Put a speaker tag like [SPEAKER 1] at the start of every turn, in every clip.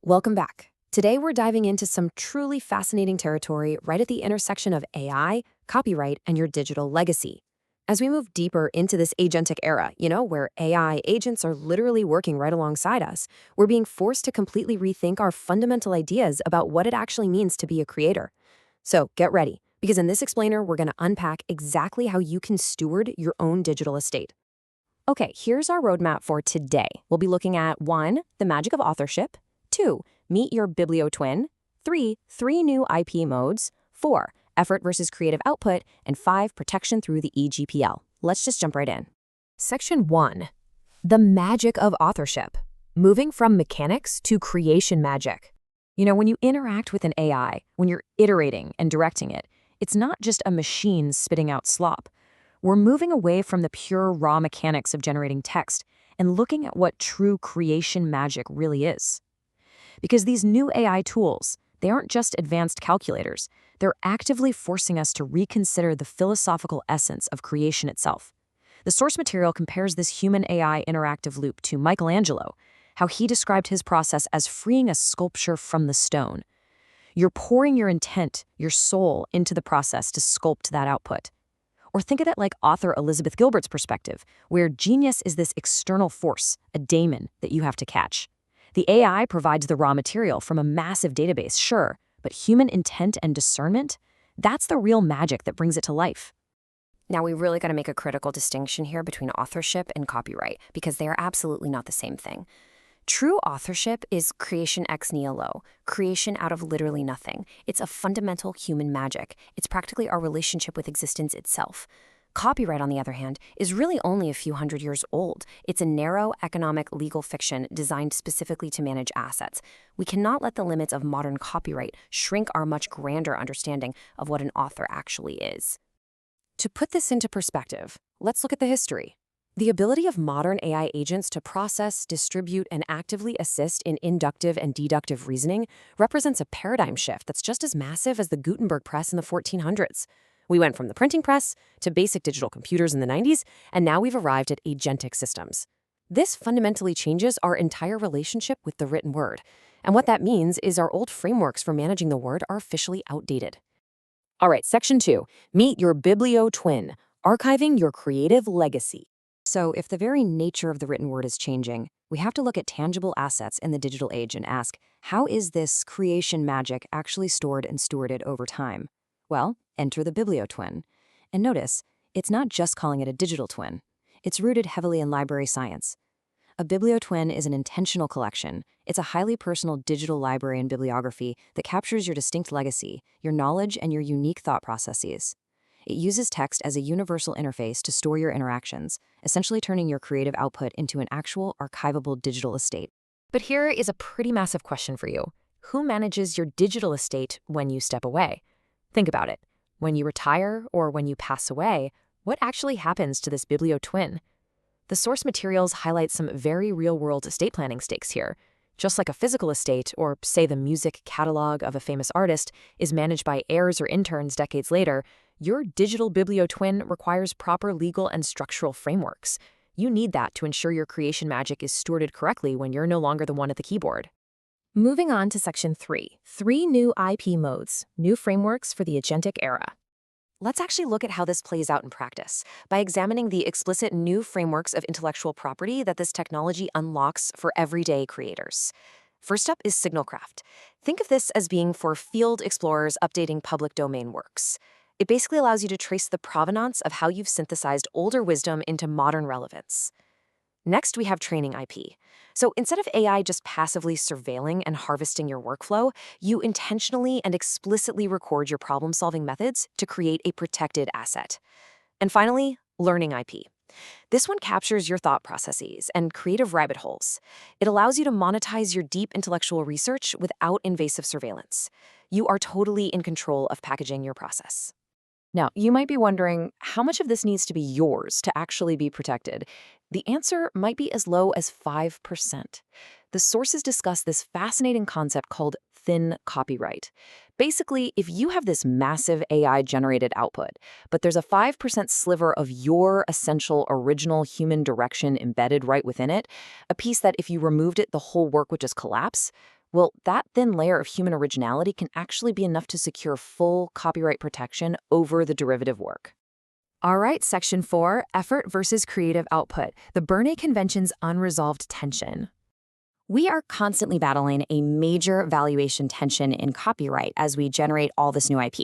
[SPEAKER 1] Welcome back. Today we're diving into some truly fascinating territory right at the intersection of AI, copyright, and your digital legacy. As we move deeper into this agentic era, where AI agents are literally working right alongside us, we're being forced to completely rethink our fundamental ideas about what it actually means to be a creator. So get ready, because in this explainer, we're going to unpack exactly how you can steward your own digital estate. Okay, here's our roadmap for today. We'll be looking at 1, the magic of authorship; 2, meet your bibliotwin; 3, 3 new IP modes; 4, effort versus creative output; and 5, protection through the eGPL. Let's just jump right in. Section 1, the magic of authorship, moving from mechanics to creation magic. When you interact with an AI, when you're iterating and directing it, it's not just a machine spitting out slop. We're moving away from the pure raw mechanics of generating text and looking at what true creation magic really is. Because these new AI tools, they aren't just advanced calculators. They're actively forcing us to reconsider the philosophical essence of creation itself. The source material compares this human-AI interactive loop to Michelangelo, how he described his process as freeing a sculpture from the stone. You're pouring your intent, your soul, into the process to sculpt that output. Or think of it like author Elizabeth Gilbert's perspective, where genius is this external force, a daemon that you have to catch. The AI provides the raw material from a massive database, sure, but human intent and discernment, that's the real magic that brings it to life.
[SPEAKER 2] Now, we really got to make a critical distinction here between authorship and copyright, because they are absolutely not the same thing. True authorship is creation ex nihilo, creation out of literally nothing. It's a fundamental human magic. It's practically our relationship with existence itself. Copyright, on the other hand, is really only a few hundred years old. It's a narrow economic legal fiction designed specifically to manage assets. We cannot let the limits of modern copyright shrink our much grander understanding of what an author actually is.
[SPEAKER 1] To put this into perspective, let's look at the history. The ability of modern AI agents to process, distribute, and actively assist in inductive and deductive reasoning represents a paradigm shift that's just as massive as the Gutenberg press in the 1400s. We went from the printing press to basic digital computers in the 90s, and now we've arrived at agentic systems. This fundamentally changes our entire relationship with the written word. And what that means is our old frameworks for managing the word are officially outdated. All right, Section 2, meet your bibliotwin, archiving your creative legacy. So if the very nature of the written word is changing, we have to look at tangible assets in the digital age and ask, how is this creation magic actually stored and stewarded over time? Well, enter the bibliotwin. And notice, it's not just calling it a digital twin. It's rooted heavily in library science. A bibliotwin is an intentional collection. It's a highly personal digital library and bibliography that captures your distinct legacy, your knowledge, and your unique thought processes. It uses text as a universal interface to store your interactions, essentially turning your creative output into an actual archivable digital estate. But here is a pretty massive question for you. Who manages your digital estate when you step away? Think about it. When you retire or when you pass away, what actually happens to this bibliotwin? The source materials highlight some very real-world estate planning stakes here. Just like a physical estate, or say the music catalog of a famous artist, is managed by heirs or interns decades later, your digital bibliotwin requires proper legal and structural frameworks. You need that to ensure your creation magic is stewarded correctly when you're no longer the one at the keyboard. Moving on to Section 3, 3 new IP modes, new frameworks for the agentic era. Let's actually look at how this plays out in practice by examining the explicit new frameworks of intellectual property that this technology unlocks for everyday creators. First up is signalcraft. Think of this as being for field explorers updating public domain works. It basically allows you to trace the provenance of how you've synthesized older wisdom into modern relevance. Next, we have training IP. So instead of AI just passively surveilling and harvesting your workflow, you intentionally and explicitly record your problem-solving methods to create a protected asset. And finally, learning IP. This one captures your thought processes and creative rabbit holes. It allows you to monetize your deep intellectual research without invasive surveillance. You are totally in control of packaging your process. Now, you might be wondering how much of this needs to be yours to actually be protected. The answer might be as low as 5%. The sources discuss this fascinating concept called thin copyright. Basically, if you have this massive AI-generated output, but there's a 5% sliver of your essential original human direction embedded right within it, a piece that if you removed it, the whole work would just collapse, Well, that thin layer of human originality can actually be enough to secure full copyright protection over the derivative work. All right, Section 4, Effort versus Creative Output, the Berne Convention's unresolved tension. We are constantly battling a major valuation tension in copyright as we generate all this new IP.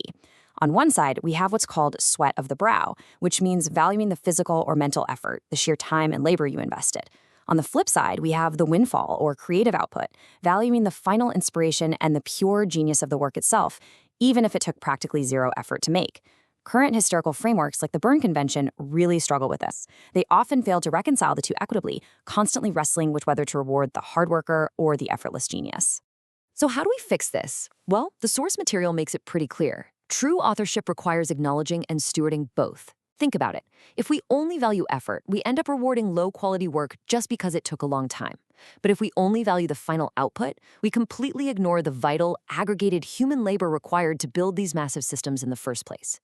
[SPEAKER 1] On one side, we have what's called sweat of the brow, which means valuing the physical or mental effort, the sheer time and labor you invested. On the flip side, we have the windfall or creative output, valuing the final inspiration and the pure genius of the work itself, even if it took practically zero effort to make. Current historical frameworks like the Berne Convention really struggle with this. They often fail to reconcile the two equitably, constantly wrestling with whether to reward the hard worker or the effortless genius. So how do we fix this? Well, the source material makes it pretty clear. True authorship requires acknowledging and stewarding both. Think about it. If we only value effort, we end up rewarding low-quality work just because it took a long time. But if we only value the final output, we completely ignore the vital, aggregated human labor required to build these massive systems in the first place.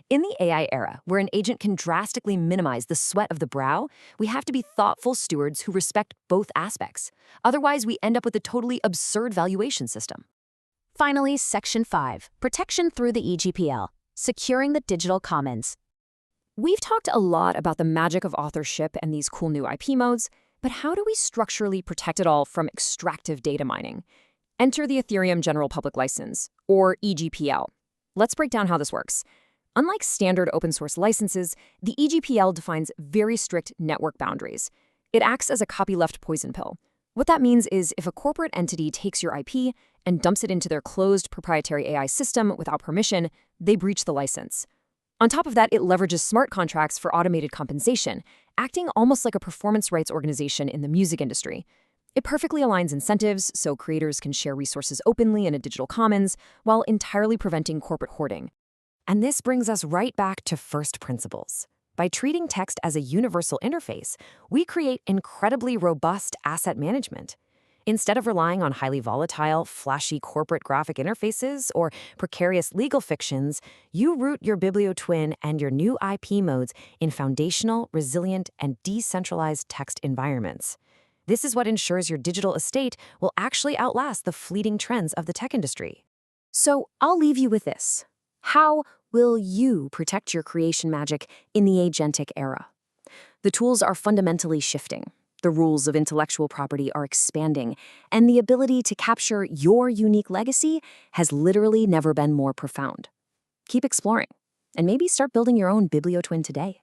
[SPEAKER 1] In the AI era, where an agent can drastically minimize the sweat of the brow, we have to be thoughtful stewards who respect both aspects. Otherwise, we end up with a totally absurd valuation system.
[SPEAKER 2] Finally, Section 5, Protection through the EGPL, Securing the Digital Commons. We've talked a lot about the magic of authorship and these cool new IP modes, but how do we structurally protect it all from extractive data mining? Enter the Ethereum General Public License, or EGPL. Let's break down how this works. Unlike standard open source licenses, the EGPL defines very strict network boundaries. It acts as a copyleft poison pill. What that means is if a corporate entity takes your IP and dumps it into their closed proprietary AI system without permission, they breach the license. On top of that, it leverages smart contracts for automated compensation, acting almost like a performance rights organization in the music industry. It perfectly aligns incentives so creators can share resources openly in a digital commons while entirely preventing corporate hoarding. And this brings us right back to first principles. By treating text as a universal interface, we create incredibly robust asset management. Instead of relying on highly volatile, flashy corporate graphic interfaces or precarious legal fictions, you root your bibliotwin and your new IP modes in foundational, resilient, and decentralized text environments. This is what ensures your digital estate will actually outlast the fleeting trends of the tech industry. So I'll leave you with this. How will you protect your creation magic in the agentic era? The tools are fundamentally shifting. The rules of intellectual property are expanding, and the ability to capture your unique legacy has literally never been more profound. Keep exploring, and maybe start building your own bibliotwin today.